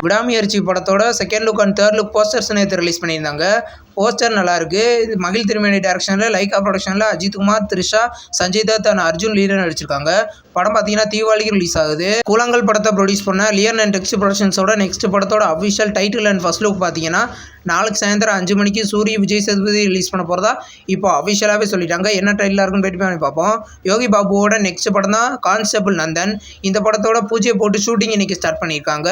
விடாமுயற்சி படத்தோட second look and third look posters நேற்று ரிலீஸ் பண்ணியிருந்தாங்க. போஸ்டர் நல்லாயிருக்கு. இது மகிழ் திருமேனி டைரக்ஷனில் லைகா ப்ரொடக்ஷனில் அஜித் குமார், த்ரிஷா, சஞ்சய் தத் அண்ட் அர்ஜுன் லீடர் நடிச்சிருக்காங்க. படம் பார்த்தீங்கன்னா தீபாவளிக்கு ரிலீஸ் ஆகுது. கூழாங்கல் படத்தை ப்ரொடியூஸ் பண்ண லியன் அண்ட் டெக்ஸ்ட் ப்ரொடக்ஷன்ஸோட நெக்ஸ்ட் படத்தோட official title and first look பார்த்தீங்கன்னா நாளைக்கு சாயந்தரம் 5 மணிக்கு சூரிய விஜய் சேதுபதி ரிலீஸ் பண்ண போகிறதா இப்போ அஃபிஷியலாகவே சொல்லிட்டாங்க. என்ன டைட்டிலாக இருக்குன்னு வெயிட் பண்ணி பார்ப்போம். யோகி பாபுவோட நெக்ஸ்ட் படம் தான் கான்ஸ்டபிள் நந்தன். இந்த படத்தோட பூஜையை போட்டு ஷூட்டிங் இன்னைக்கு ஸ்டார்ட் பண்ணியிருக்காங்க.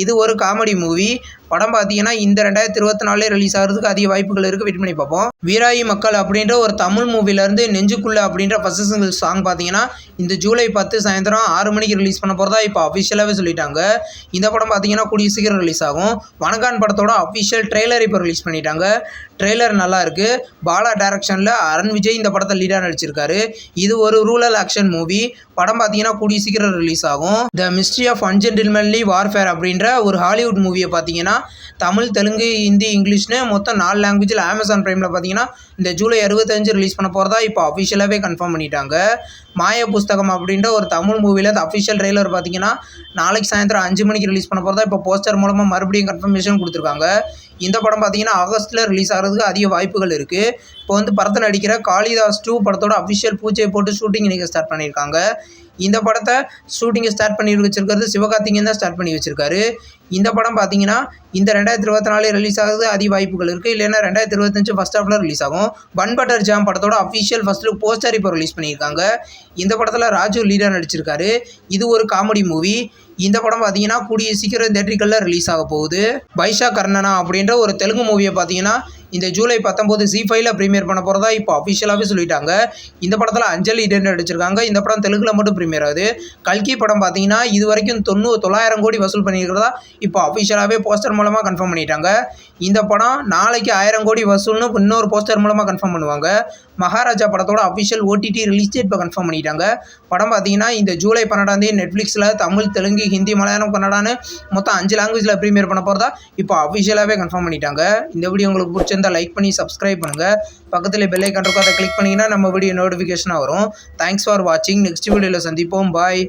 இது ஒரு காமெடி மூவி. படம் பார்த்தீங்கன்னா இந்த 2024 ரிலீஸ் ஆகிறதுக்கு அதிக வாய்ப்புகள் இருக்குது. வெயிட் பண்ணி பார்ப்போம். வீராயி மக்கள் அப்படின்ற ஒரு தமிழ் மூவிலேருந்து நெஞ்சுக்குள்ள அப்படின்ற ஃபர்ஸ்ட் சிங்கிள் சாங் பார்த்தீங்கன்னா இந்த ஜூலை 10 சாயந்தரம் 6 மணிக்கு ரிலீஸ் பண்ண போகிறதா இப்போ அஃபிஷியலாகவே சொல்லிட்டாங்க. இந்த படம் பார்த்தீங்கன்னா கூடிய சீக்கிரம் ரிலீஸ் ஆகும். வணங்கான் படத்தோட அஃபிஷியல் ட்ரெய்லர் இப்போ ரிலீஸ் பண்ணிட்டாங்க. ட்ரெய்லர் நல்லா இருக்கு. பாலா டைரக்ஷனில் அருண் விஜய் இந்த படத்தை லீடாக நடிச்சிருக்காரு. இது ஒரு ரூரல் ஆக்ஷன் மூவி. படம் பார்த்தீங்கன்னா கூடிய சீக்கிரம் ரிலீஸ் ஆகும். த மிஸ்ட்ரி ஆஃப் அன்ஜென்டில்மேன்லி வார்ஃபேர் அப்படின்ற ஒரு ஹாலிவுட் மூவியை பார்த்தீங்கன்னா தமிழ், தெலுங்கு, ஹிந்தி, இங்கிலீஷ்னு மொத்தம் 4 லாங்குவேஜில் அமேசான் பிரைமில் பார்த்தீங்கன்னா இந்த ஜூலை 25 ரிலீஸ் பண்ண போகிறதா இப்போ அஃபிஷியலாகவே கன்ஃபார்ம் பண்ணிட்டாங்க. மாய புஸ்தகம் அப்படின்ற ஒரு தமிழ் மூவியில் அந்த அஃபிஷியல் ட்ரெய்லர் பார்த்தீங்கன்னா நாளைக்கு சாயந்தரம் 5 மணிக்கு ரிலீஸ் பண்ண போகிறதா இப்போ போஸ்டர் மூலமாக மறுபடியும் கன்ஃபர்மேஷன் கொடுத்துருக்காங்க. இந்த படம் பார்த்தீங்கன்னா ஆகஸ்ட்டில் ரிலீஸ் ஆகிறதுக்கு அதிக வாய்ப்புகள் இருக்குது. இப்போ படத்தில் நடிக்கிற காளிதாஸ் 2 படத்தோட அஃபிஷியல் பூஜையை போட்டு ஷூட்டிங் இன்றைக்கி ஸ்டார்ட் பண்ணியிருக்காங்க. இந்த படத்தை ஷூட்டிங்கை ஸ்டார்ட் பண்ணி வச்சிருக்கிறது சிவகார்த்திகேயன் தான் ஸ்டார்ட் பண்ணி வச்சிருக்காரு. இந்த படம் பார்த்தீங்கன்னா இந்த 2024 ரிலீஸ் ஆகுது அதிக வாய்ப்புகள் இருக்குது. இல்லைன்னா 2025 ஃபர்ஸ்ட் ஹாஃபில் ரிலீஸ் ஆகும். பன் பட்டர் ஜாம் படத்தோட அஃபிஷியல் ஃபர்ஸ்ட் லுக் போஸ்டர் இப்போ ரிலீஸ் பண்ணியிருக்காங்க. இந்த படத்தில் ராஜு லீடர் நடிச்சிருக்காரு. இது ஒரு காமெடி மூவி. இந்த படம் பார்த்தீங்கன்னா கூடிய சீக்கிரம் தியேட்டரிக்கலில் ரிலீஸ் ஆக போகுது. பைஷா கர்ணனா அப்படின்ற ஒரு தெலுங்கு மூவியை பார்த்தீங்கன்னா இந்த ஜூலை 19 ZEE5ல ப்ரீமியர் பண்ண போகிறதா இப்போ அஃபிஷியலாகவே சொல்லிட்டாங்க. இந்த படத்தில் அஞ்சலி லீடர் நடிச்சிருக்காங்க. இந்த படம் தெலுங்குல மட்டும் ப்ரீமியர் ஆகுது. கல்கி படம் பார்த்தீங்கன்னா இது வரைக்கும் 900 கோடி வசூல் பண்ணியிருக்கிறதா இப்போ அஃபிஷியலாகவே போஸ்டர் மூலமாக கன்ஃபார்ம் பண்ணிட்டாங்க. இந்த படம் நாளைக்கு 1000 கோடி வசூல்னு இன்னொரு போஸ்டர் மூலமாக கன்ஃபார்ம் பண்ணுவாங்க. மகாராஜா படத்தோட அஃபிஷியல் OTT ரிலீஸ் டேட் இப்போ கன்ஃபார்ம் பண்ணிட்டாங்க. படம் பார்த்தீங்கன்னா இந்த ஜூலை 12 நெட்ஃப்ளிக்ஸில் தமிழ், தெலுங்கு, ஹிந்தி, மலையாளம், கன்னடான்னு மொத்தம் 5 லாங்குவேஜில் ப்ரீமியர் பண்ண போகிறதா இப்போ அஃபிஷியலாகவே கன்ஃபார்ம் பண்ணிட்டாங்க. இந்த வீடியோ உங்களுக்கு பிடிச்சிருந்தா லைக் பண்ணி சப்ஸ்கிரைப் பண்ணுங்கள். பக்கத்தில் பெல் ஐகான் இருக்கும், அதை கிளிக் பண்ணிங்கன்னா நம்ம வீடியோ நோட்டிஃபிகேஷனாக வரும். தேங்க்ஸ் ஃபார் வாட்சிங். நெக்ஸ்ட் வீடியோவில் சந்திப்போம். பாய்.